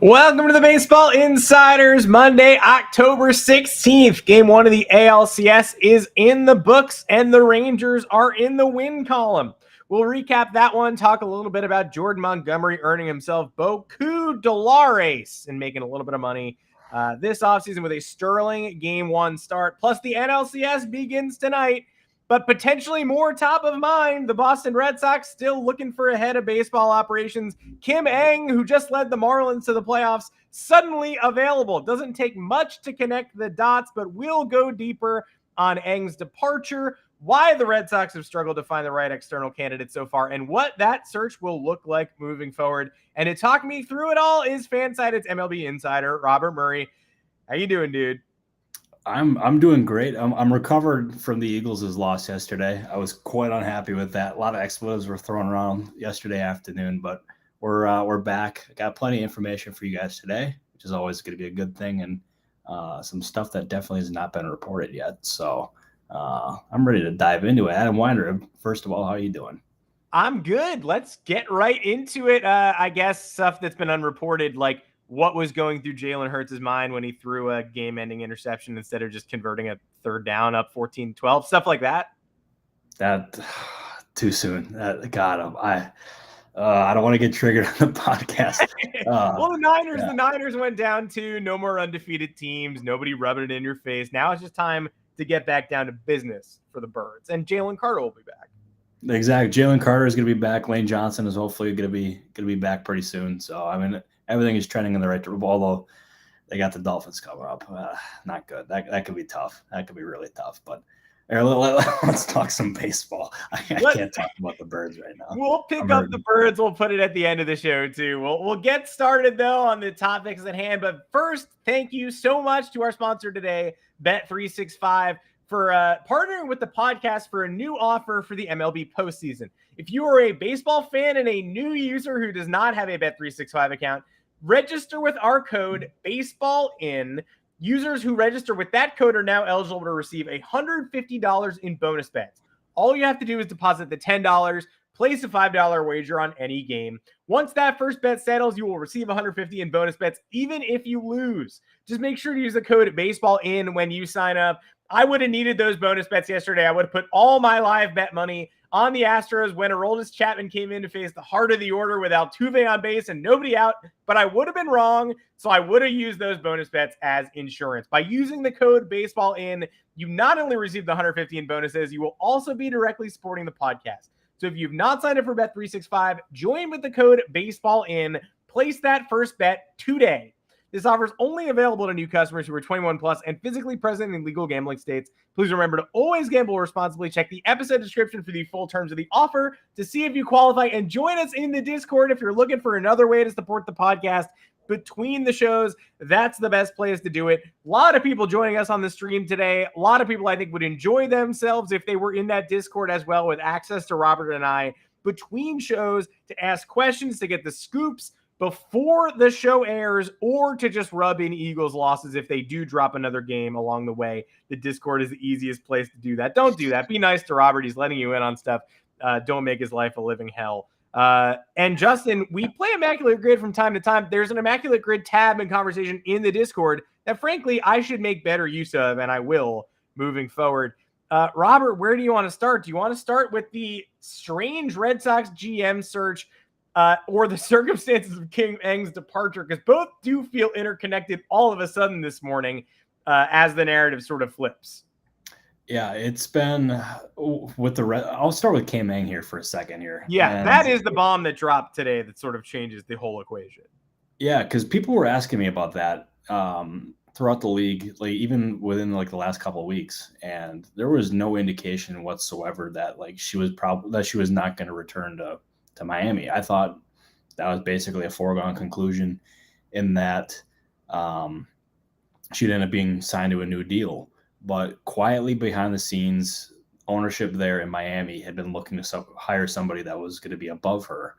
Welcome to the Baseball Insiders. Monday, October 16th. Game 1 of the ALCS is in the books, and the Rangers are in the win column. We'll recap that one, talk a little bit about Jordan Montgomery earning himself beaucoup dollars and making a little bit of money this offseason with a sterling Game 1 start. Plus, the NLCS begins tonight. But potentially more top of mind, the Boston Red Sox still looking for a head of baseball operations. Kim Ng, who just led the Marlins to the playoffs, suddenly available. Doesn't take much to connect the dots, but we'll go deeper on Ng's departure, why the Red Sox have struggled to find the right external candidate so far, and what that search will look like moving forward. And to talk me through it all is FanSided's MLB insider, Robert Murray. How you doing, dude? I'm doing great. I'm recovered from the Eagles' loss yesterday. I was quite unhappy with that. A lot of expletives were thrown around yesterday afternoon, but we're back. Got plenty of information for you guys today, which is always going to be a good thing, and some stuff that definitely has not been reported yet. So I'm ready to dive into it. Adam Weinrib, first of all, how are you doing? I'm good. Let's get right into it. I guess stuff that's been unreported, like what was going through Jalen Hurts' mind when he threw a game-ending interception instead of just converting a third down up 14-12, stuff like that. That too soon. God, I don't want to get triggered on the podcast. Well, the Niners went down to no more undefeated teams. Nobody rubbing it in your face. Now it's just time to get back down to business for the Birds, and Jalen Carter will be back. Exactly. Jalen Carter is going to be back. Lane Johnson is hopefully going to be back pretty soon. So I mean, everything is trending in the right direction. Although they got the Dolphins coming up, not good. That could be tough. That could be really tough. But let's talk some baseball. I can't talk about the Birds right now. We'll pick up the Birds. We'll put it at the end of the show too. We'll get started though on the topics at hand. But first, thank you so much to our sponsor today, Bet365. For partnering with the podcast for a new offer for the MLB postseason. If you are a baseball fan and a new user who does not have a Bet365 account, register with our code BASEBALLIN. Users who register with that code are now eligible to receive $150 in bonus bets. All you have to do is deposit the $10, place a $5 wager on any game. Once that first bet settles, you will receive $150 in bonus bets, even if you lose. Just make sure to use the code BASEBALLIN when you sign up. I would have needed those bonus bets yesterday. I would have put all my live bet money on the Astros when Aroldis Chapman came in to face the heart of the order with Altuve on base and nobody out, but I would have been wrong, so I would have used those bonus bets as insurance. By using the code BASEBALLIN, you not only receive the $150 in bonuses, you will also be directly supporting the podcast. So if you've not signed up for Bet365, join with the code BASEBALLIN. Place that first bet today. This offer is only available to new customers who are 21 plus and physically present in legal gambling states. Please remember to always gamble responsibly. Check the episode description for the full terms of the offer to see if you qualify, and join us in the Discord if you're looking for another way to support the podcast between the shows. That's the best place to do it. A lot of people joining us on the stream today. A lot of people I think would enjoy themselves if they were in that Discord as well, with access to Robert and I between shows to ask questions, to get the scoops before the show airs, or to just rub in Eagles losses if they do drop another game along the way. The Discord is the easiest place to do that. Don't do that. Be nice to Robert. He's letting you in on stuff. Don't make his life a living hell. And Justin, we play Immaculate Grid from time to time. There's an Immaculate Grid tab and conversation in the Discord that, frankly, I should make better use of, and I will moving forward. Robert, where do you want to start? Do you want to start with the strange Red Sox GM search, or the circumstances of Kim Ng's departure? Because both do feel interconnected all of a sudden this morning as the narrative sort of flips. Yeah, it's been with the Red. I'll start with Kim Ng here for a second here. Yeah, that is the bomb that dropped today that sort of changes the whole equation. Yeah, because people were asking me about that throughout the league, like even within like the last couple of weeks, and there was no indication whatsoever that like she was not going to return to Miami. I thought that was basically a foregone conclusion in that she'd end up being signed to a new deal. But quietly behind the scenes, ownership there in Miami had been looking to hire somebody that was going to be above her.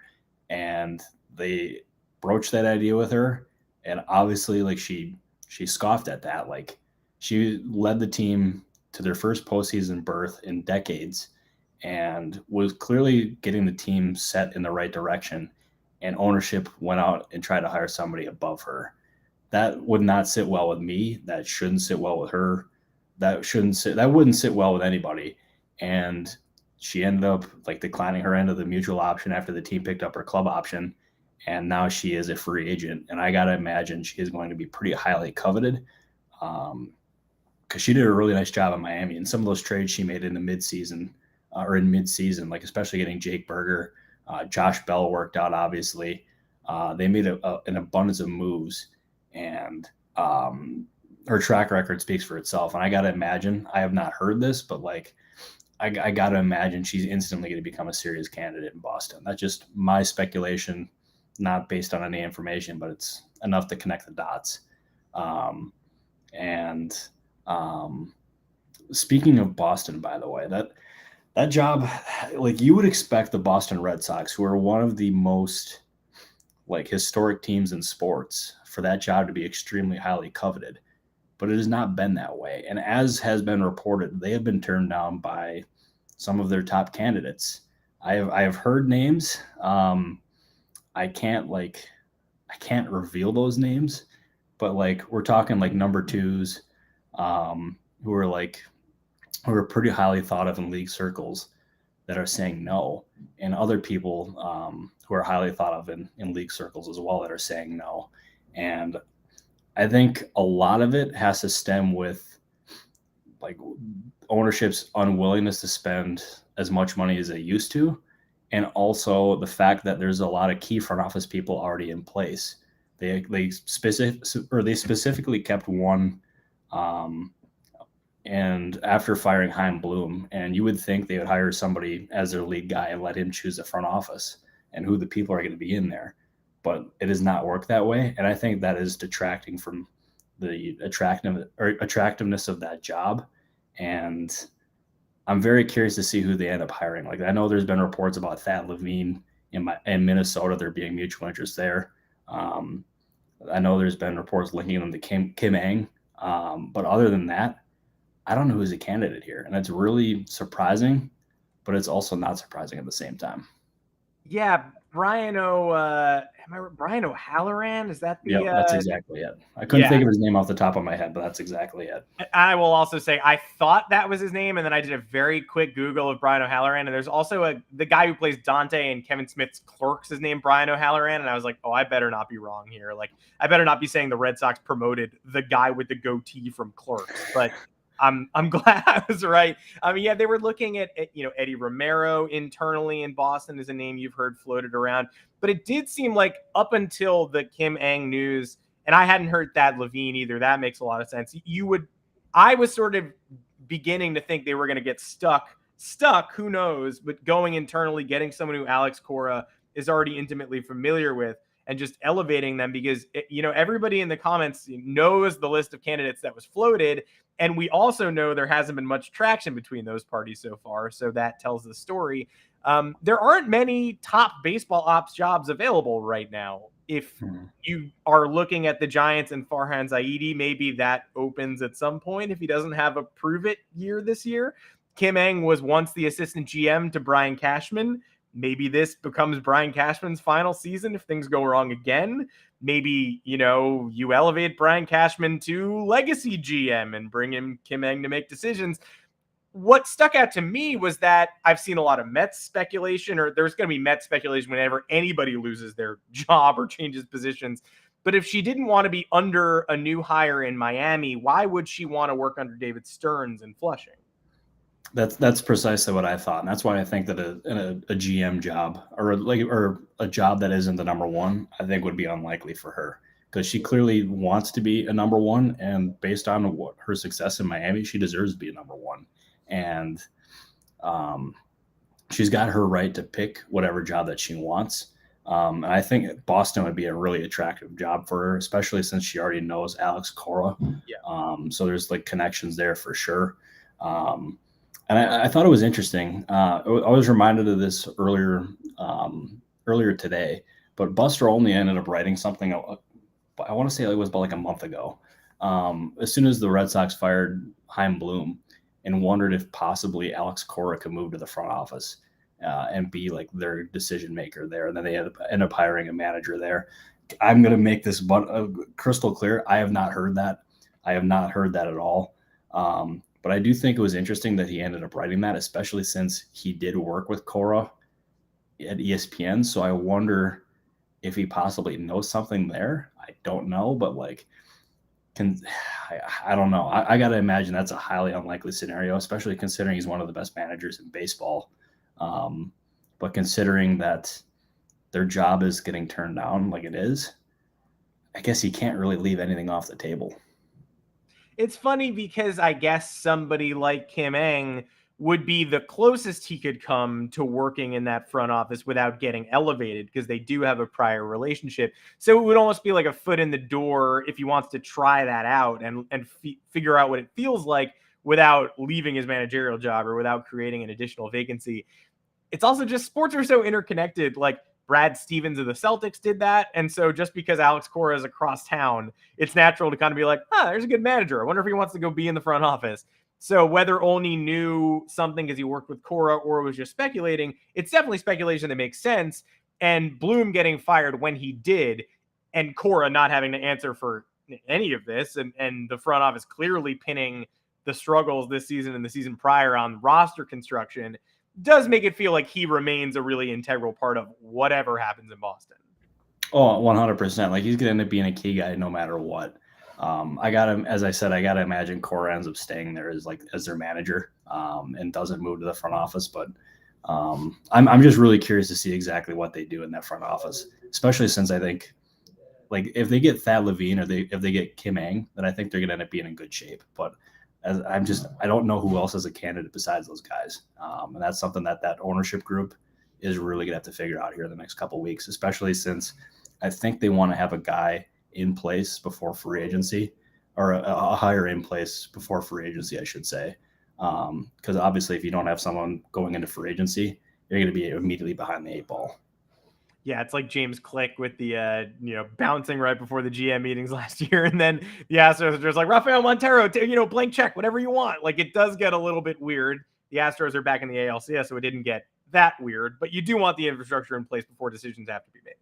And they broached that idea with her. And obviously, like she scoffed at that. Like, she led the team to their first postseason berth in decades and was clearly getting the team set in the right direction. and ownership went out and tried to hire somebody above her. That would not sit well with me. That shouldn't sit well with her. That wouldn't sit well with anybody. And she ended up like declining her end of the mutual option after the team picked up her club option. And now she is a free agent. And I got to imagine she is going to be pretty highly coveted. Because she did a really nice job in Miami, and some of those trades she made in the midseason, like especially getting Jake Berger, Josh Bell worked out. Obviously, they made an abundance of moves, and her track record speaks for itself. And I got to imagine, I have not heard this, but like I got to imagine she's instantly going to become a serious candidate in Boston. That's just my speculation, not based on any information, but it's enough to connect the dots. Speaking of Boston, by the way, that job, like you would expect the Boston Red Sox, who are one of the most like historic teams in sports, for that job to be extremely highly coveted, but it has not been that way. And as has been reported, they have been turned down by some of their top candidates. I have heard names. I can't reveal those names, but like we're talking like number twos, who are pretty highly thought of in league circles that are saying no, and other people who are highly thought of in league circles as well that are saying no. And I think a lot of it has to stem with like ownership's unwillingness to spend as much money as they used to, and also the fact that there's a lot of key front office people already in place. They specifically kept one, and after firing Chaim Bloom, and you would think they would hire somebody as their lead guy and let him choose the front office and who the people are going to be in there. But it has not worked that way, and I think that is detracting from the attractiveness of that job. And I'm very curious to see who they end up hiring. Like I know there's been reports about Thad Levine in Minnesota, there being mutual interest there. I know there's been reports linking them to Kim Ng, but other than that, I don't know who's a candidate here, and it's really surprising, but it's also not surprising at the same time. Yeah, Brian O'Halloran? Is that the? Yeah, that's exactly it. I couldn't think of his name off the top of my head, but that's exactly it. I will also say I thought that was his name, and then I did a very quick Google of Brian O'Halloran, and there's also the guy who plays Dante and Kevin Smith's Clerks is named Brian O'Halloran, and I was like, oh, I better not be wrong here. Like, I better not be saying the Red Sox promoted the guy with the goatee from Clerks, but I'm glad I was right. I mean, yeah, they were looking at Eddie Romero internally in Boston is a name you've heard floated around, but it did seem like up until the Kim Ng news, and I hadn't heard Thad Levine either. That makes a lot of sense. I was sort of beginning to think they were going to get stuck, who knows, but going internally, getting someone who Alex Cora is already intimately familiar with and just elevating them because, everybody in the comments knows the list of candidates that was floated. And we also know there hasn't been much traction between those parties so far. So that tells the story. There aren't many top baseball ops jobs available right now. If you are looking at the Giants and Farhan Zaidi, maybe that opens at some point if he doesn't have a prove it year this year. Kim Ng was once the assistant GM to Brian Cashman. Maybe this becomes Brian Cashman's final season if things go wrong again. Maybe, you elevate Brian Cashman to legacy GM and bring in Kim Ng to make decisions. What stuck out to me was that I've seen a lot of Mets speculation, or there's going to be Mets speculation whenever anybody loses their job or changes positions. But if she didn't want to be under a new hire in Miami, why would she want to work under David Stearns in Flushing? That's precisely what I thought, and that's why I think that a GM job or a job that isn't the number one, I think would be unlikely for her because she clearly wants to be a number one, and based on what her success in Miami, she deserves to be a number one, and she's got her right to pick whatever job that she wants. And I think Boston would be a really attractive job for her, especially since she already knows Alex Cora. Yeah. So there's like connections there for sure. And I thought it was interesting. I was reminded of this earlier today, but Buster Olney ended up writing something. I want to say it was about like a month ago. As soon as the Red Sox fired Chaim Bloom, and wondered if possibly Alex Cora could move to the front office. and be like their decision maker there. And then they end up hiring a manager there. I'm going to make this crystal clear. I have not heard that. I have not heard that at all. But I do think it was interesting that he ended up writing that, especially since he did work with Cora at ESPN. So I wonder if he possibly knows something there. I don't know, but like, I don't know. I got to imagine that's a highly unlikely scenario, especially considering he's one of the best managers in baseball. But considering that their job is getting turned down like it is, I guess he can't really leave anything off the table. It's funny because I guess somebody like Kim Ng would be the closest he could come to working in that front office without getting elevated, because they do have a prior relationship. So it would almost be like a foot in the door if he wants to try that out and figure out what it feels like without leaving his managerial job or without creating an additional vacancy. It's also just, sports are so interconnected. Like, Brad Stevens of the Celtics did that. And so just because Alex Cora is across town, it's natural to kind of be like, there's a good manager. I wonder if he wants to go be in the front office. So whether Olney knew something because he worked with Cora or was just speculating, it's definitely speculation that makes sense. And Bloom getting fired when he did, and Cora not having to answer for any of this, and the front office clearly pinning the struggles this season and the season prior on roster construction, does make it feel like he remains a really integral part of whatever happens in Boston. Oh, 100%. Like, he's going to end up being a key guy no matter what. As I said, I got to imagine Cora ends up staying there as their manager, and doesn't move to the front office. But I'm just really curious to see exactly what they do in that front office, especially since I think, like, if they get Thad Levine or if they get Kim Ng, then I think they're going to end up being in good shape. But I don't know who else is a candidate besides those guys. And that's something that ownership group is really going to have to figure out here in the next couple of weeks, especially since I think they want to have a guy in place before free agency, or a hire in place before free agency, I should say. Because obviously if you don't have someone going into free agency, you're going to be immediately behind the 8 ball. Yeah, it's like James Click with the bouncing right before the GM meetings last year, and then the Astros are just like, Rafael Montero, blank check, whatever you want. Like, it does get a little bit weird. The Astros are back in the ALCS, so it didn't get that weird, but you do want the infrastructure in place before decisions have to be made.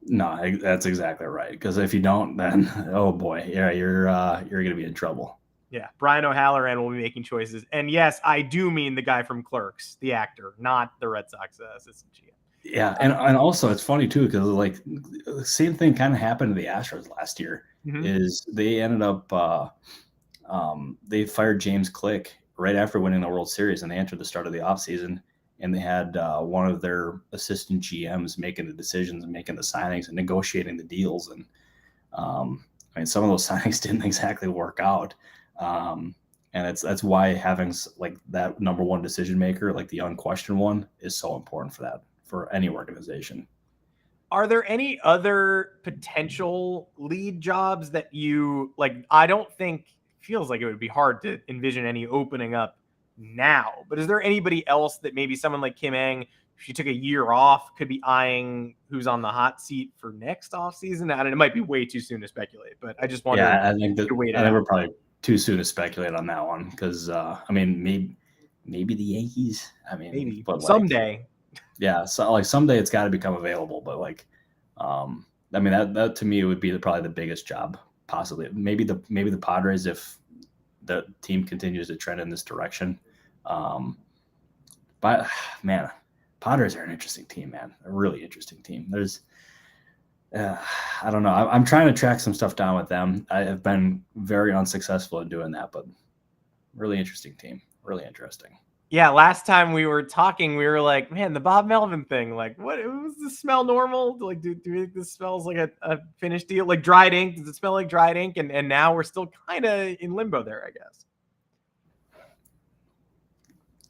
No, that's exactly right. Because if you don't, then oh boy, yeah, you're going to be in trouble. Yeah, Brian O'Halloran will be making choices, and yes, I do mean the guy from Clerks, the actor, not the Red Sox assistant GM. Yeah, and also it's funny too, because like the same thing kind of happened to the Astros last year. Mm-hmm. Is they ended up they fired James Click right after winning the World Series, and they entered the start of the offseason, and they had one of their assistant GMs making the decisions and making the signings and negotiating the deals. And some of those signings didn't exactly work out. And that's why having like that number one decision maker, like the unquestioned one, is so important for any organization. Are there any other potential lead jobs that you like? I don't think feels like it would be hard to envision any opening up now, but is there anybody else that maybe someone like Kim Ng, if she took a year off, could be eyeing who's on the hot seat for next offseason? I don't know, it might be way too soon to speculate, but I just wonder. Yeah, I think we're probably too soon to speculate on that one, because maybe the Yankees. Maybe, but someday. Yeah, so like someday it's got to become available, but like, that to me would be probably the biggest job possibly. Maybe the Padres if the team continues to trend in this direction. But man, Padres are an interesting team, man. A really interesting team. There's, I don't know. I'm trying to track some stuff down with them. I have been very unsuccessful in doing that, but really interesting team. Really interesting. Yeah, last time we were talking, we were like, man, the Bob Melvin thing, like, what, does this smell normal? Like, do you think this smells like a finished deal? Like dried ink? Does it smell like dried ink? And now we're still kind of in limbo there, I guess.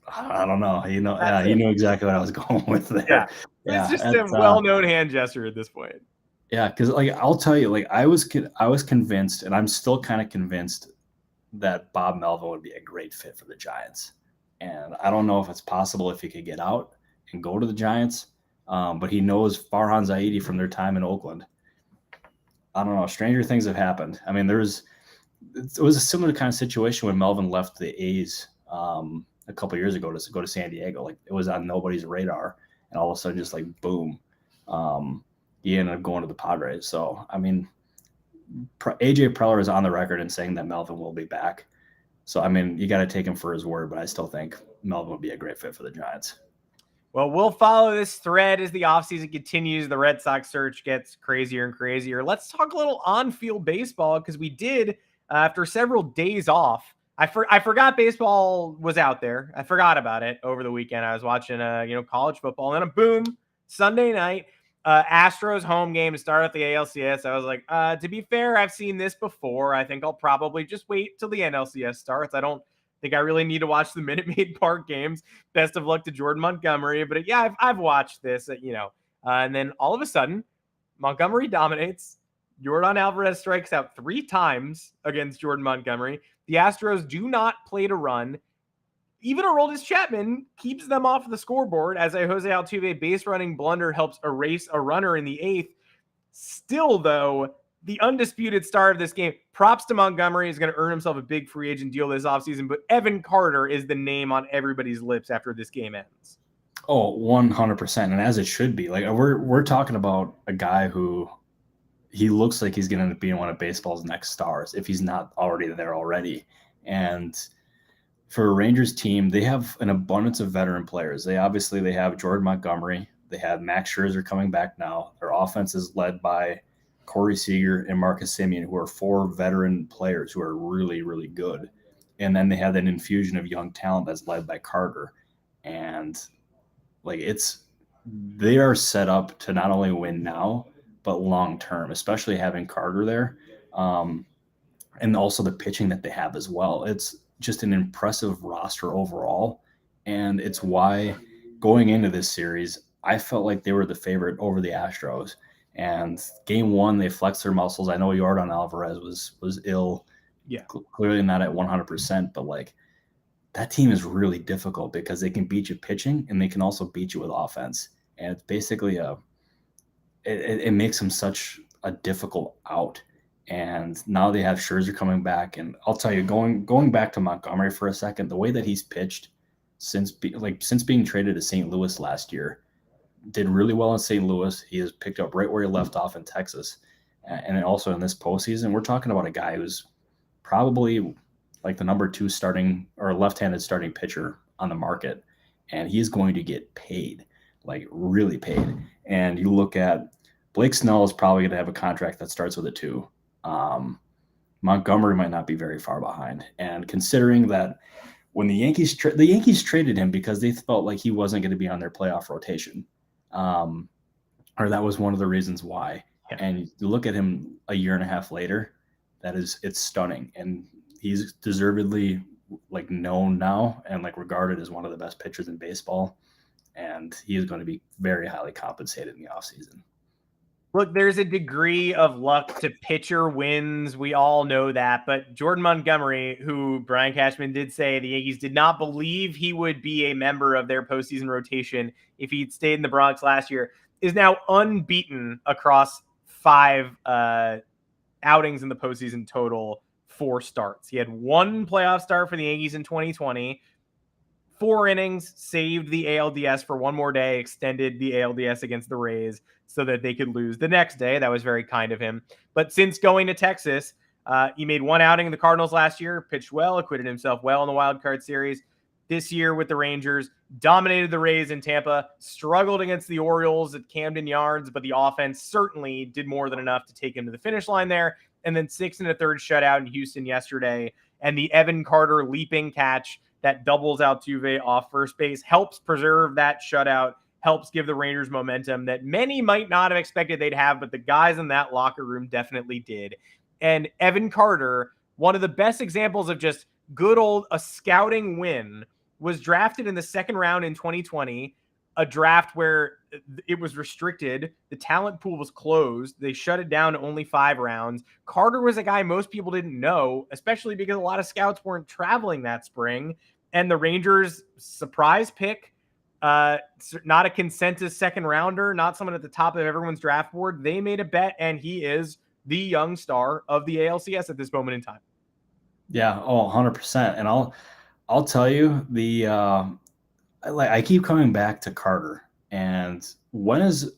I don't know. You know exactly what I was going with there. Yeah. It's just a well-known hand gesture at this point. Yeah, because like I'll tell you, like I was convinced, and I'm still kind of convinced that Bob Melvin would be a great fit for the Giants. And I don't know if it's possible if he could get out and go to the Giants, but he knows Farhan Zaidi from their time in Oakland. I don't know. Stranger things have happened. It was a similar kind of situation when Melvin left the A's a couple of years ago to go to San Diego. Like it was on nobody's radar, and all of a sudden, just like boom, he ended up going to the Padres. So I mean, AJ Preller is on the record in saying that Melvin will be back. So I mean, you got to take him for his word, but I still think Melvin would be a great fit for the Giants. Well, we'll follow this thread as the offseason continues. The Red Sox search gets crazier and crazier. Let's talk a little on-field baseball because we did, after several days off, I forgot baseball was out there. I forgot about it over the weekend. I was watching, college football, and then boom, Sunday night, Astros home game to start at the ALCS. I was like, to be fair, I've seen this before. I think I'll probably just wait till the NLCS starts. I don't think I really need to watch the Minute Maid Park games. Best of luck to Jordan Montgomery. But yeah, I've watched this, and then all of a sudden, Montgomery dominates. Yordan Alvarez strikes out 3 times against Jordan Montgomery. The Astros do not play to run. Even Aroldis Chapman keeps them off the scoreboard as a Jose Altuve base running blunder helps erase a runner in the 8th. Still, though, the undisputed star of this game, props to Montgomery, is going to earn himself a big free agent deal this offseason, but Evan Carter is the name on everybody's lips after this game ends. Oh, 100%. And as it should be. Like we're talking about a guy who he looks like he's going to end up being one of baseball's next stars if he's not already there already. And for a Rangers team, they have an abundance of veteran players. They have Jordan Montgomery. They have Max Scherzer coming back now. Their offense is led by Corey Seager and Marcus Semien, who are 4 veteran players who are really, really good. And then they have that infusion of young talent that's led by Carter. And like they are set up to not only win now, but long term, especially having Carter there. And also the pitching that they have as well. It's just an impressive roster overall. And it's why going into this series, I felt like they were the favorite over the Astros. And game 1, they flexed their muscles. I know Yordan Alvarez was ill. Yeah. Clearly not at 100%, but like that team is really difficult because they can beat you pitching and they can also beat you with offense. And it's basically it makes them such a difficult out. And now they have Scherzer coming back. And I'll tell you, going back to Montgomery for a second, the way that he's pitched since being traded to St. Louis last year, did really well in St. Louis. He has picked up right where he left off in Texas. And also in this postseason, we're talking about a guy who's probably like the number 2 starting or left-handed starting pitcher on the market. And he's going to get paid, like really paid. And you look at Blake Snell is probably going to have a contract that starts with a 2. Montgomery might not be very far behind. And considering that when the Yankees traded him because they felt like he wasn't going to be on their playoff rotation, or that was one of the reasons why. Yeah. And you look at him a year and a half later, it's stunning. And he's deservedly like known now and like regarded as one of the best pitchers in baseball. And he is going to be very highly compensated in the offseason. Look, there's a degree of luck to pitcher wins. We all know that. But Jordan Montgomery, who Brian Cashman did say the Yankees did not believe he would be a member of their postseason rotation if he'd stayed in the Bronx last year, is now unbeaten across 5 outings in the postseason total, 4 starts. He had 1 playoff start for the Yankees in 2020. 4 innings, saved the ALDS for 1 more day, extended the ALDS against the Rays so that they could lose the next day. That was very kind of him. But since going to Texas, he made 1 outing in the Cardinals last year, pitched well, acquitted himself well in the wild card series. This year with the Rangers, dominated the Rays in Tampa, struggled against the Orioles at Camden Yards, but the offense certainly did more than enough to take him to the finish line there. And then 6 1/3 shutout in Houston yesterday. And the Evan Carter leaping catch that doubles Altuve off first base helps preserve that shutout, helps give the Rangers momentum that many might not have expected they'd have, but the guys in that locker room definitely did. And Evan Carter, one of the best examples of just good old a scouting win, was drafted in the 2nd round in 2020, a draft where it was restricted. The talent pool was closed. They shut it down to only 5 rounds. Carter was a guy most people didn't know, especially because a lot of scouts weren't traveling that spring. And the Rangers surprise pick, not a consensus 2nd rounder, not someone at the top of everyone's draft board. They made a bet, and he is the young star of the ALCS at this moment in time. Yeah. Oh, 100%. And I'll tell you I keep coming back to Carter. And when is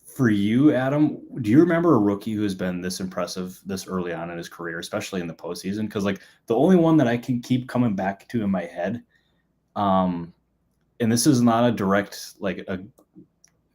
for you, Adam, do you remember a rookie who has been this impressive this early on in his career, especially in the postseason? Because the only one that I can keep coming back to in my head, and this is not a direct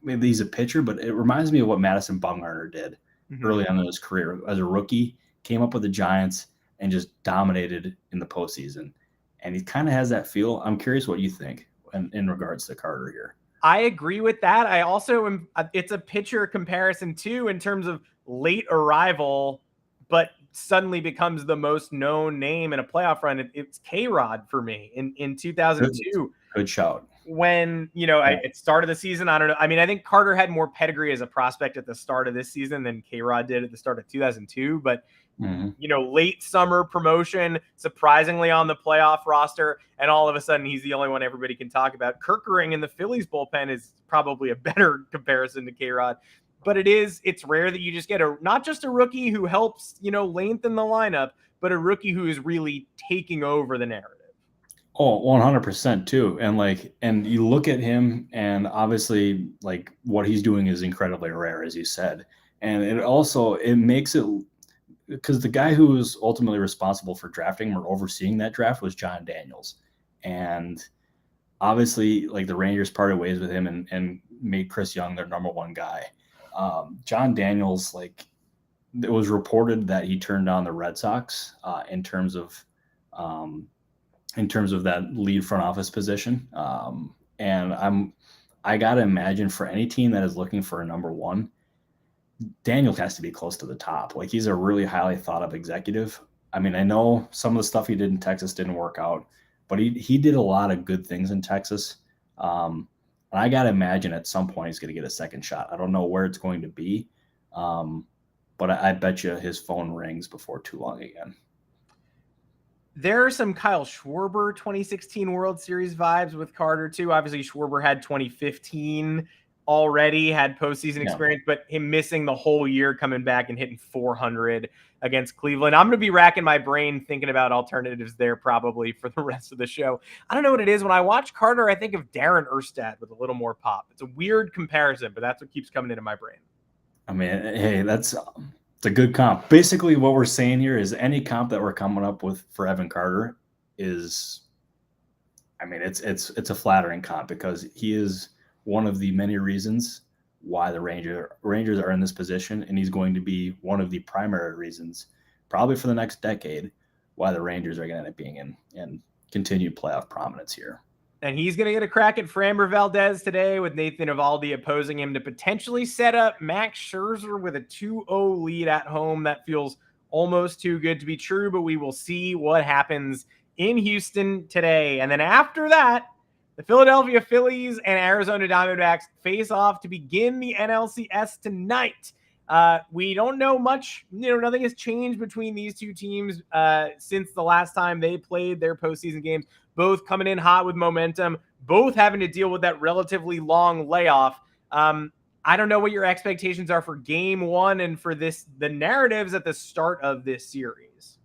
maybe he's a pitcher, but it reminds me of what Madison Bumgarner did early on in his career as a rookie. Came up with the Giants and just dominated in the postseason, and he kind of has that feel. I'm curious what you think in regards to Carter here. I agree with that. I also am, it's a pitcher comparison too, in terms of late arrival, but suddenly becomes the most known name in a playoff run. It's K-Rod for me in 2002. Good shout. When, it started the season, I don't know. I mean, I think Carter had more pedigree as a prospect at the start of this season than K-Rod did at the start of 2002. But late summer promotion, surprisingly on the playoff roster, and all of a sudden he's the only one everybody can talk about. Kerkering in the Phillies bullpen is probably a better comparison to K-Rod, but it's rare that you just get not just a rookie who helps, lengthen the lineup, but a rookie who is really taking over the narrative. Oh, 100% too. And you look at him, and obviously what he's doing is incredibly rare, as you said. And it makes it, because the guy who was ultimately responsible for drafting or overseeing that draft was John Daniels. And obviously, the Rangers parted ways with him and made Chris Young their number one guy. John Daniels, it was reported that he turned down the Red Sox in terms of that lead front office position. And I got to imagine, for any team that is looking for a number one, Daniels has to be close to the top. He's a really highly thought of executive. I mean, I know some of the stuff he did in Texas didn't work out, but he did a lot of good things in Texas. And I got to imagine at some point he's going to get a second shot. I don't know where it's going to be, but I bet you his phone rings before too long again. There are some Kyle Schwarber 2016 World Series vibes with Carter too. Obviously, Schwarber had 2015 already, had postseason experience, but him missing the whole year, coming back and hitting 400 against Cleveland. I'm going to be racking my brain thinking about alternatives there probably for the rest of the show. I don't know what it is. When I watch Carter, I think of Darren Erstad with a little more pop. It's a weird comparison, but that's what keeps coming into my brain. I mean, hey, it's a good comp. Basically, what we're saying here is any comp that we're coming up with for Evan Carter is, it's a flattering comp, because he is one of the many reasons why the Rangers are in this position, and he's going to be one of the primary reasons, probably for the next decade, why the Rangers are going to end up being in continued playoff prominence here. And he's going to get a crack at Framber Valdez today, with Nathan Eovaldi opposing him to potentially set up Max Scherzer with a 2-0 lead at home. That feels almost too good to be true, but we will see what happens in Houston today. And then after that, the Philadelphia Phillies and Arizona Diamondbacks face off to begin the NLCS tonight. We don't know much. Nothing has changed between these two teams since the last time they played their postseason games. Both coming in hot with momentum, both having to deal with that relatively long layoff. I don't know what your expectations are for game one and for the narratives at the start of this series.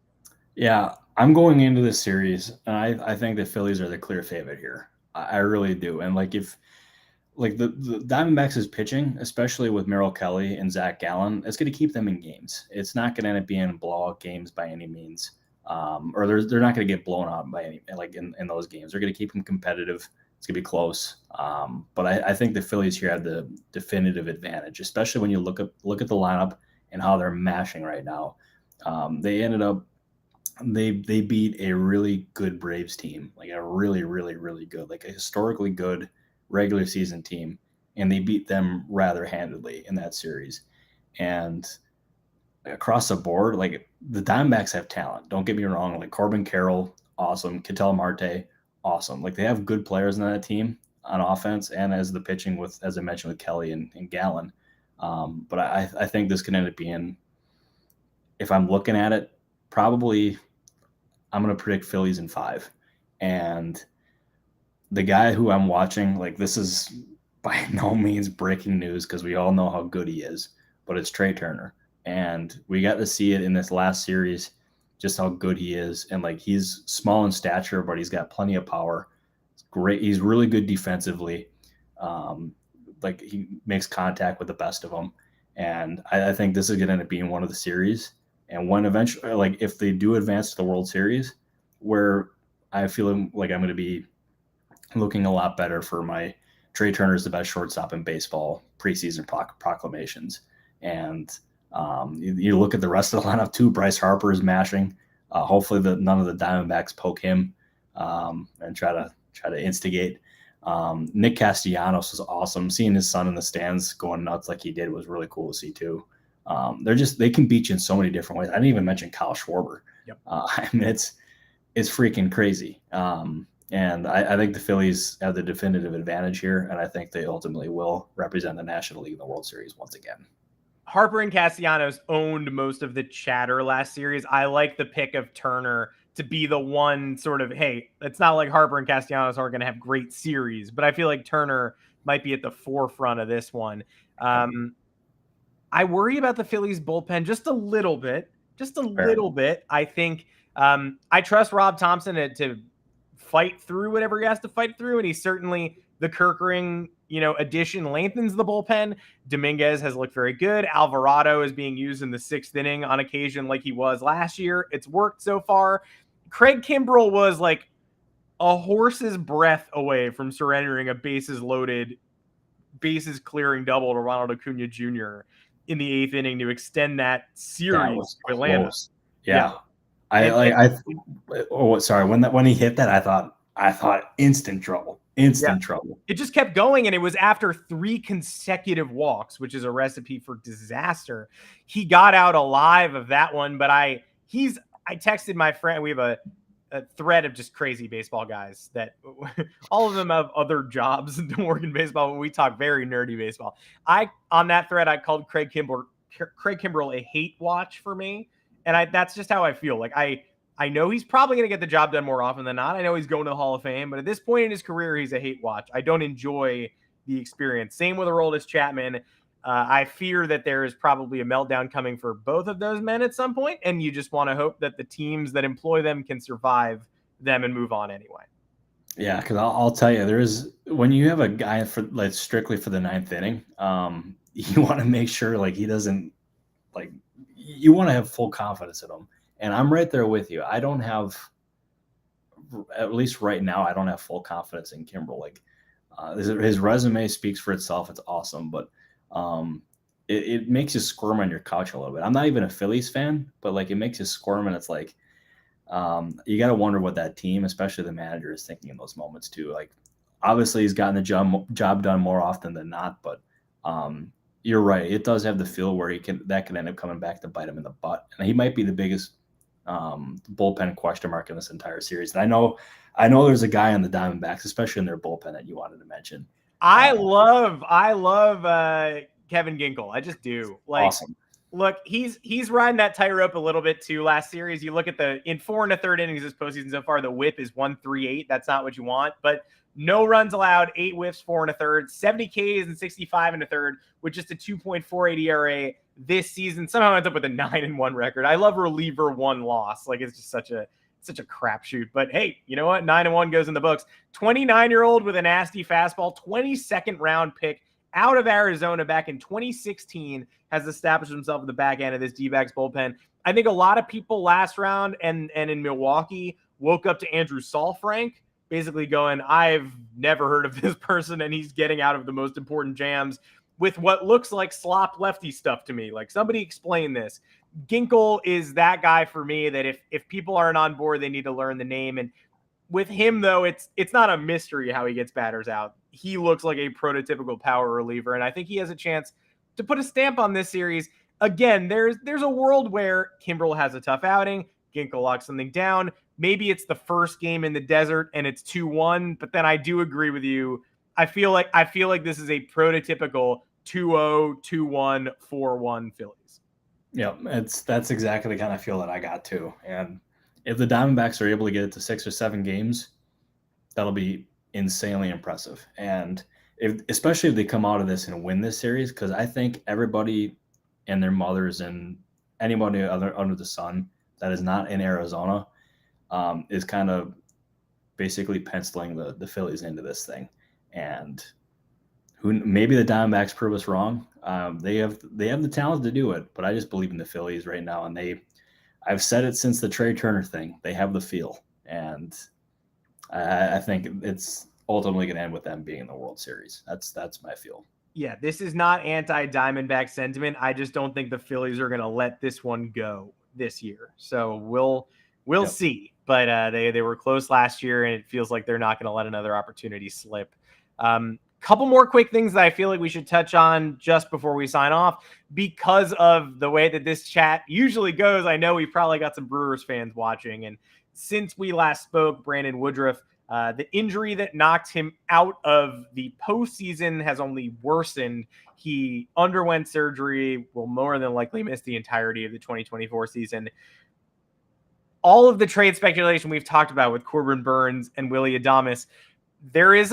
Yeah, I'm going into this series, and I think the Phillies are the clear favorite here. I really do. And if the Diamondbacks is pitching, especially with Merrill Kelly and Zach Gallen, it's going to keep them in games. It's not going to end up being blowout games by any means. Or they're not going to get blown out by any, in those games. They're going to keep them competitive. It's going to be close. But I think the Phillies here have the definitive advantage, especially when you look at the lineup and how they're mashing right now. They beat a really good Braves team, a really, really, really good, a historically good regular season team, and they beat them rather handedly in that series. And across the board, the Diamondbacks have talent. Don't get me wrong. Corbin Carroll, awesome. Ketel Marte, awesome. They have good players in that team on offense, and as the pitching as I mentioned, with Kelly and Gallen. But I think this can end up being, if I'm looking at it, probably I'm going to predict Phillies in 5. And the guy who I'm watching, this is by no means breaking news, because we all know how good he is, but it's Trey Turner. And we got to see it in this last series. just how good he is. And like, he's small in stature, but he's got plenty of power. It's great. He's really good defensively. Like, he makes contact with the best of them. And I think this is going to end up being one of the series. And when eventually, like, if they do advance to the World Series, where I feel like I'm going to be looking a lot better for my Trey Turner's the best shortstop in baseball preseason proclamations. And you look at the rest of the lineup too. Bryce Harper is mashing. Hopefully none of the Diamondbacks poke him and try to instigate. Nick Castellanos was awesome. Seeing his son in the stands going nuts like he did was really cool to see too. They can beat you in so many different ways. I didn't even mention Kyle Schwarber. Yep. I mean, it's freaking crazy. And I think the Phillies have the definitive advantage here, and I think they ultimately will represent the National League in the World Series once again. Harper and Castellanos owned most of the chatter last series. I like the pick of Turner to be the one sort of, hey, it's not like Harper and Castellanos aren't going to have great series, but I feel like Turner might be at the forefront of this one. I worry about the Phillies bullpen just a little bit. I think I trust Rob Thompson to fight through whatever he has to fight through, and he's certainly the Kerkering, addition lengthens the bullpen. Dominguez has looked very good. Alvarado is being used in the 6th inning on occasion like he was last year. It's worked so far. Craig Kimbrell was like a horse's breath away from surrendering a bases-loaded, bases-clearing double to Ronald Acuna Jr. in the 8th inning to extend that series to Atlanta. Close. Yeah. When he hit that, I thought instant trouble. Trouble. It just kept going, and it was after 3 consecutive walks, which is a recipe for disaster. He got out alive of that one, but I texted my friend. We have a thread of just crazy baseball guys that all of them have other jobs and don't work in baseball, but we talk very nerdy baseball. On that thread, I called Craig Kimbrell a hate watch for me, and that's just how I feel. Like, I know he's probably going to get the job done more often than not. I know he's going to the Hall of Fame, but at this point in his career, he's a hate watch. I don't enjoy the experience. Same with Aroldis Chapman. I fear that there is probably a meltdown coming for both of those men at some point, and you just want to hope that the teams that employ them can survive them and move on anyway. Yeah, because I'll tell you, when you have a guy strictly for the 9th inning, you want to make sure like he doesn't you want to have full confidence in him. And I'm right there with you. I don't have, at least right now, I don't have full confidence in Kimbrell. Like, his resume speaks for itself. It's awesome, but it makes you squirm on your couch a little bit. I'm not even a Phillies fan, but like, it makes you squirm, and it's like, you got to wonder what that team, especially the manager, is thinking in those moments too. Like, obviously he's gotten the job done more often than not, but you're right. It does have the feel where that can end up coming back to bite him in the butt. And he might be the biggest bullpen question mark in this entire series. And I know there's a guy on the Diamondbacks, especially in their bullpen, that you wanted to mention. I love Kevin Ginkel. I just do. Like, awesome. Look, he's riding that tightrope a little bit too. Last series, you look at in 4 1/3 innings this postseason so far, the whip is 1.38. That's not what you want, but no runs allowed, 8 whiffs, 4 1/3, 70 Ks and 65 1/3 with just a 2.48 ERA this season. Somehow ends up with a 9-1 record. I love reliever 1 loss. Like, it's just such a crapshoot. But hey, you know what? 9-1 goes in the books. 29-year-old with a nasty fastball, 22nd round pick out of Arizona back in 2016, has established himself at the back end of this D-backs bullpen. I think a lot of people last round and in Milwaukee woke up to Andrew Saalfrank, basically going, I've never heard of this person, and he's getting out of the most important jams with what looks like slop lefty stuff to me. Like, somebody explain this. Ginkel is that guy for me that if people aren't on board, they need to learn the name. And with him, though, it's not a mystery how he gets batters out. He looks like a prototypical power reliever, and I think he has a chance to put a stamp on this series. Again, there's a world where Kimbrell has a tough outing, Ginkel locks something down. Maybe it's the first game in the desert and it's 2-1, but then I do agree with you. I feel like this is a prototypical 2-0, 2-1, 4-1 Phillies. Yeah, that's exactly the kind of feel that I got too. And if the Diamondbacks are able to get it to 6 or 7 games, that'll be insanely impressive. And especially if they come out of this and win this series, because I think everybody and their mothers and anybody under the sun that is not in Arizona is kind of basically penciling the Phillies into this thing. And maybe the Diamondbacks prove us wrong. They have the talent to do it, but I just believe in the Phillies right now. And I've said it since the Trey Turner thing. They have the feel, and I think it's ultimately going to end with them being in the World Series. That's my feel. Yeah, this is not anti-Diamondback sentiment. I just don't think the Phillies are going to let this one go this year. So we'll see. But they were close last year, and it feels like they're not going to let another opportunity slip. Couple more quick things that I feel like we should touch on just before we sign off, because of the way that this chat usually goes. I know we've probably got some Brewers fans watching, and since we last spoke, Brandon Woodruff, the injury that knocked him out of the postseason has only worsened. He underwent surgery, will more than likely miss the entirety of the 2024 season. All of the trade speculation we've talked about with Corbin Burnes and Willy Adames, there is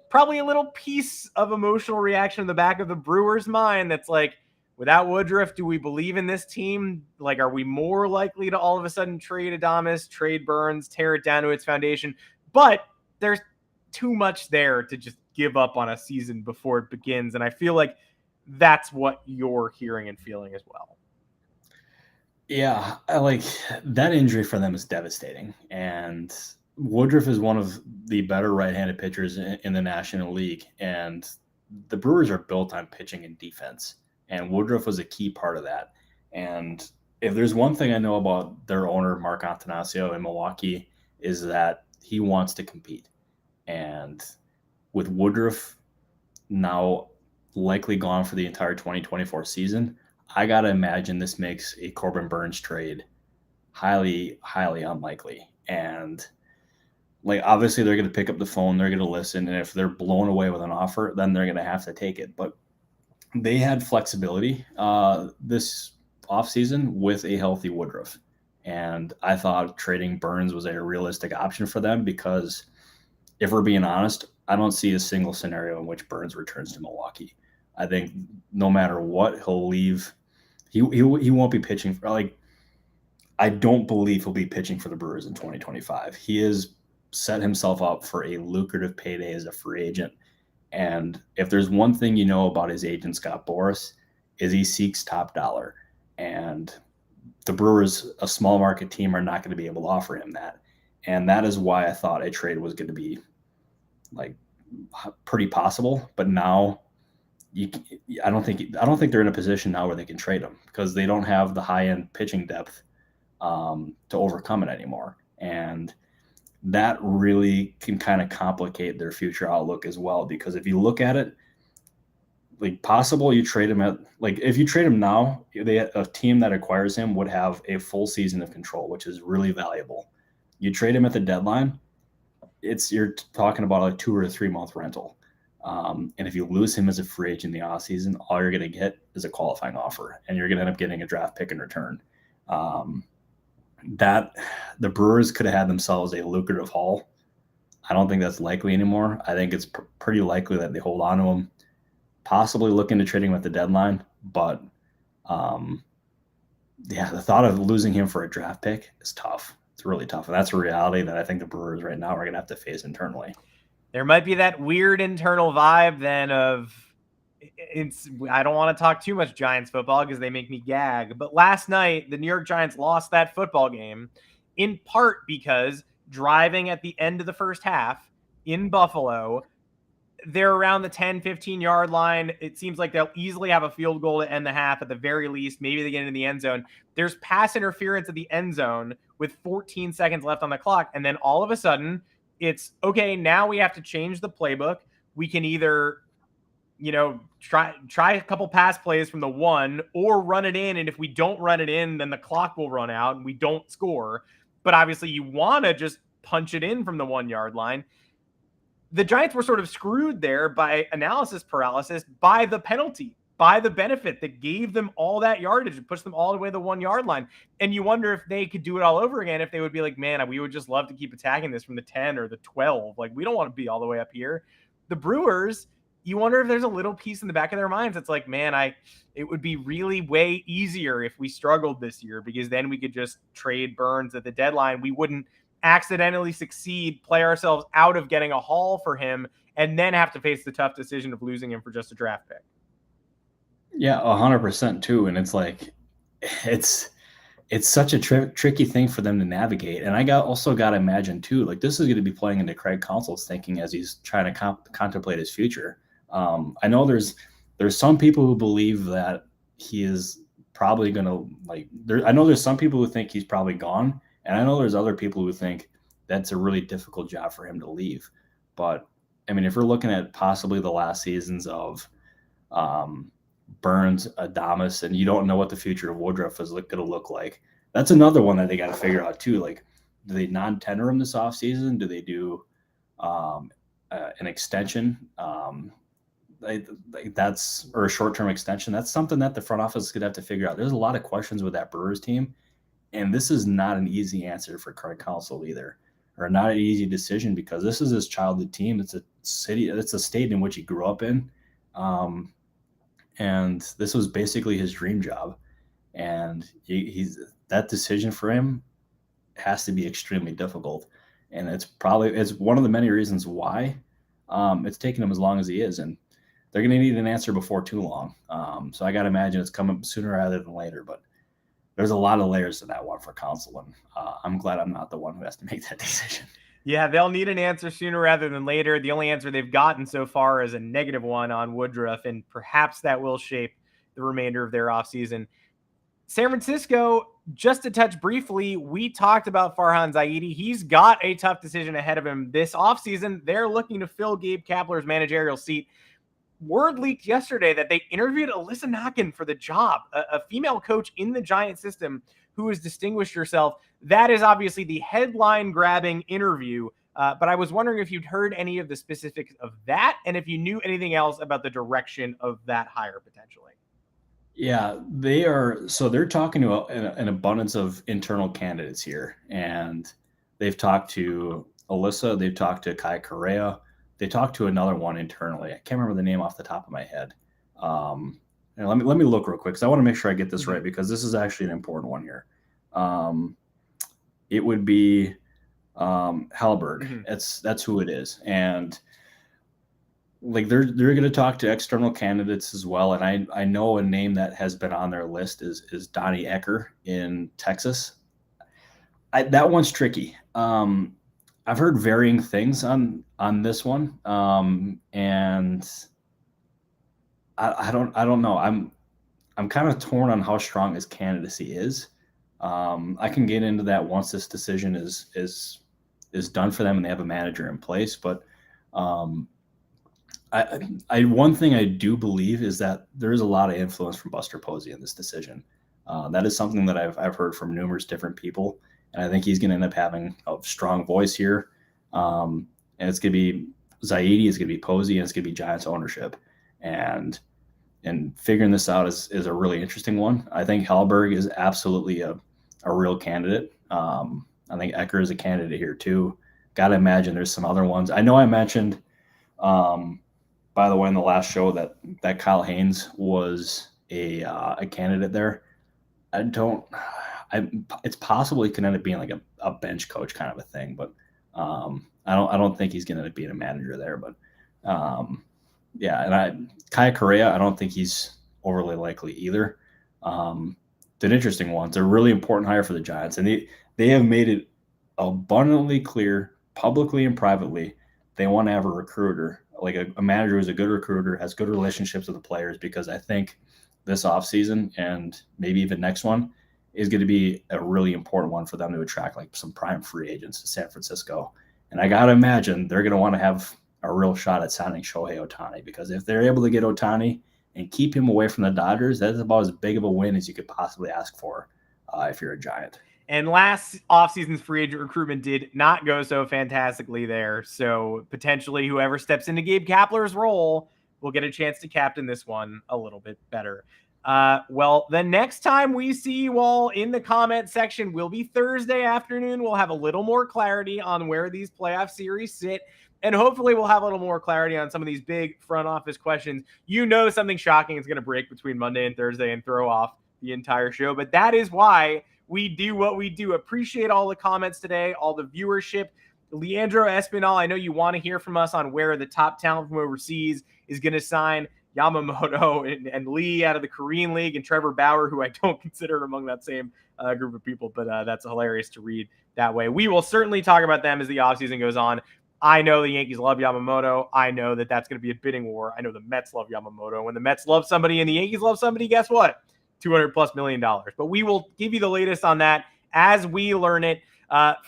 probably a little piece of emotional reaction in the back of the Brewers' mind that's like, without Woodruff, do we believe in this team? Like, are we more likely to all of a sudden trade Adames, trade Burnes, tear it down to its foundation? But there's too much there to just give up on a season before it begins. And I feel like that's what you're hearing and feeling as well. Yeah, like that injury for them is devastating. And Woodruff is one of the better right-handed pitchers in the National League. And the Brewers are built on pitching and defense. And Woodruff was a key part of that. And if there's one thing I know about their owner, Mark Antanasio in Milwaukee, is that he wants to compete. And with Woodruff now likely gone for the entire 2024 season, I got to imagine this makes a Corbin Burnes trade highly, highly unlikely. And like, obviously they're going to pick up the phone, they're going to listen. And if they're blown away with an offer, then they're going to have to take it. But they had flexibility this offseason with a healthy Woodruff. And I thought trading Burnes was a realistic option for them, because if we're being honest, I don't see a single scenario in which Burnes returns to Milwaukee. I think no matter what, he'll leave. He won't be pitching for, like, I don't believe he'll be pitching for the Brewers in 2025. He has set himself up for a lucrative payday as a free agent. And if there's one thing you know about his agent, Scott Boras, is he seeks top dollar. And the Brewers, a small market team, are not going to be able to offer him that. And that is why I thought a trade was going to be like pretty possible. But now I don't think they're in a position now where they can trade him, because they don't have the high-end pitching depth to overcome it anymore. And that really can kind of complicate their future outlook as well. Because if you look at it, like, possible you trade him at, like, if you trade him now, a team that acquires him would have a full season of control, which is really valuable. You trade him at the deadline, you're talking about a 2 or 3 month rental. And if you lose him as a free agent in the offseason, all you're going to get is a qualifying offer, and you're going to end up getting a draft pick in return. That the Brewers could have had themselves a lucrative haul. I don't think that's likely anymore. I think it's pretty likely that they hold on to him, possibly looking to trading him at the deadline. But the thought of losing him for a draft pick is tough. It's really tough. And that's a reality that I think the Brewers right now are going to have to face internally. There might be that weird internal vibe then of, I don't want to talk too much Giants football because they make me gag, but last night the New York Giants lost that football game in part because driving at the end of the first half in Buffalo, they're around the 10, 15-yard line. It seems like they'll easily have a field goal to end the half at the very least. Maybe they get into the end zone. There's pass interference at the end zone with 14 seconds left on the clock. And then all of a sudden, it's, okay, now we have to change the playbook. We can either, try a couple pass plays from the 1 or run it in. And if we don't run it in, then the clock will run out and we don't score. But obviously you want to just punch it in from the 1-yard line. The Giants were sort of screwed there by analysis paralysis, by the penalty, by the benefit that gave them all that yardage and pushed them all the way to the 1-yard line. And you wonder if they could do it all over again, if they would be like, man, we would just love to keep attacking this from the 10 or the 12. Like, we don't want to be all the way up here. The Brewers, you wonder if there's a little piece in the back of their minds that's like, man, it would be really way easier if we struggled this year, because then we could just trade Burns at the deadline. We wouldn't accidentally succeed, play ourselves out of getting a haul for him, and then have to face the tough decision of losing him for just a draft pick. Yeah, 100% too. And it's like, it's such a tricky thing for them to navigate. And I also got to imagine too, like this is going to be playing into Craig Counsell's thinking as he's trying to contemplate his future. I know there's some people who believe that he is probably going to I know there's some people who think he's probably gone. And I know there's other people who think that's a really difficult job for him to leave. But I mean, if we're looking at possibly the last seasons of Burns, Adames, and you don't know what the future of Woodruff is going to look like, that's another one that they got to figure out too. Like, do they non-tender him this offseason? Do they do an extension? That's or a short-term extension. That's something that the front office is going to have to figure out. There's a lot of questions with that Brewers team, and this is not an easy answer for Craig Counsell either, or not an easy decision, because this is his childhood team. It's a city, it's a state in which he grew up in. And this was basically his dream job. And he's that decision for him has to be extremely difficult. And it's one of the many reasons why it's taken him as long as he is. And they're going to need an answer before too long. So I got to imagine it's coming sooner rather than later. But there's a lot of layers to that one for Counsell. And I'm glad I'm not the one who has to make that decision. Yeah, they'll need an answer sooner rather than later. The only answer they've gotten so far is a -1 on Woodruff, and perhaps that will shape the remainder of their offseason. San Francisco, just to touch briefly, we talked about Farhan Zaidi. He's got a tough decision ahead of him this offseason. They're looking to fill Gabe Kapler's managerial seat. Word leaked yesterday that they interviewed Alyssa Nakin for the job, a female coach in the Giant system who has distinguished herself. That is obviously the headline-grabbing interview, but I was wondering if you'd heard any of the specifics of that, and if you knew anything else about the direction of that hire potentially. Yeah, they're talking to an abundance of internal candidates here, and they've talked to Alyssa, they've talked to Kai Correa, they talked to another one internally. I can't remember the name off the top of my head. And let me look real quick, because I want to make sure I get this right, because this is actually an important one here. It would be Hellberg. That's who it is. And like they're going to talk to external candidates as well. And I know a name that has been on their list is Donnie Ecker in Texas. That one's tricky. I've heard varying things on this one. And I don't know. I'm kind of torn on how strong his candidacy is. I can get into that once this decision is done for them and they have a manager in place. But one thing I do believe is that there is a lot of influence from Buster Posey in this decision. That is something that I've heard from numerous different people, and I think he's going to end up having a strong voice here. And it's going to be Zaidi, it's going to be Posey, and it's going to be Giants ownership. And figuring this out is a really interesting one. I think Hellberg is absolutely a real candidate. I think Ecker is a candidate here too. Got to imagine there's some other ones. I know I mentioned, by the way, in the last show that Kyle Haynes was a candidate there. It's possible he could end up being like a bench coach kind of a thing, but I don't think he's going to end up being a manager there. But yeah, and Kai Correa, I don't think he's overly likely either. It's an interesting one. It's a really important hire for the Giants, and they have made it abundantly clear, publicly and privately, they want to have a recruiter, like a manager who's a good recruiter, has good relationships with the players, because I think this offseason and maybe even next one is going to be a really important one for them to attract like some prime free agents to San Francisco. And I got to imagine they're going to want to have a real shot at signing Shohei Ohtani, because if they're able to get Ohtani and keep him away from the Dodgers, that's about as big of a win as you could possibly ask for if you're a Giant. And last offseason's free agent recruitment did not go so fantastically there. So potentially whoever steps into Gabe Kapler's role will get a chance to captain this one a little bit better. Well, the next time we see you all in the comment section will be Thursday afternoon. We'll have a little more clarity on where these playoff series sit. And hopefully we'll have a little more clarity on some of these big front office questions. You know, something shocking is going to break between Monday and Thursday and throw off the entire show. But that is why we do what we do. Appreciate all the comments today, all the viewership. Leandro Espinal, I know you want to hear from us on where the top talent from overseas is going to sign. Yamamoto and Lee out of the Korean League, and Trevor Bauer, who I don't consider among that same group of people, but that's hilarious to read that way. We will certainly talk about them as the offseason goes on. I know the Yankees love Yamamoto. I know that that's going to be a bidding war. I know the Mets love Yamamoto. When the Mets love somebody and the Yankees love somebody, guess what? $200+ million. But we will give you the latest on that as we learn it.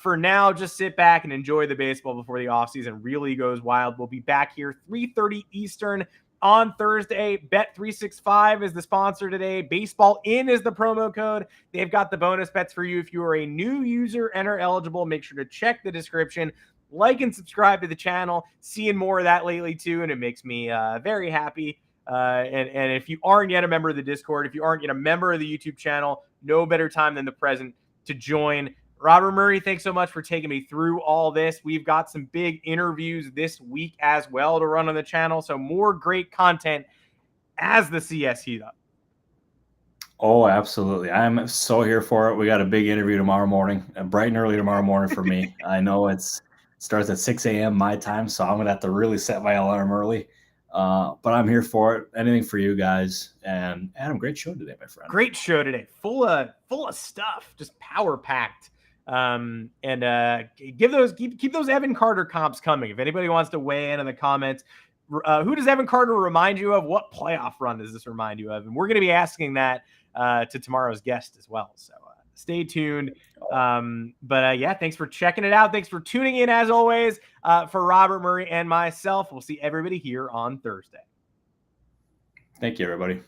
For now, just sit back and enjoy the baseball before the offseason really goes wild. We'll be back here 3:30 Eastern on Thursday. Bet365 is the sponsor today. Baseball In is the promo code. They've got the bonus bets for you. If you are a new user, enter eligible. Make sure to check the description. Like and subscribe to the channel. Seeing more of that lately too, and it makes me very happy. And if you aren't yet a member of the Discord, if you aren't yet a member of the YouTube channel, no better time than the present to join. Robert Murray, thanks so much for taking me through all this. We've got some big interviews this week as well to run on the channel, so more great content as the CS heat up. Oh, absolutely. I'm so here for it. We got a big interview tomorrow morning, bright and early tomorrow morning for me. I know it starts at 6 a.m. my time, so I'm going to have to really set my alarm early. But I'm here for it. Anything for you guys. And Adam, great show today, my friend. Great show today. Full of stuff, just power packed. Keep those Evan Carter comps coming. If anybody wants to weigh in the comments, who does Evan Carter remind you of? What playoff run does this remind you of? And we're going to be asking that to tomorrow's guest as well. So stay tuned. Yeah, thanks for checking it out. Thanks for tuning in as always. For Robert Murray and myself, we'll see everybody here on Thursday. Thank you, everybody.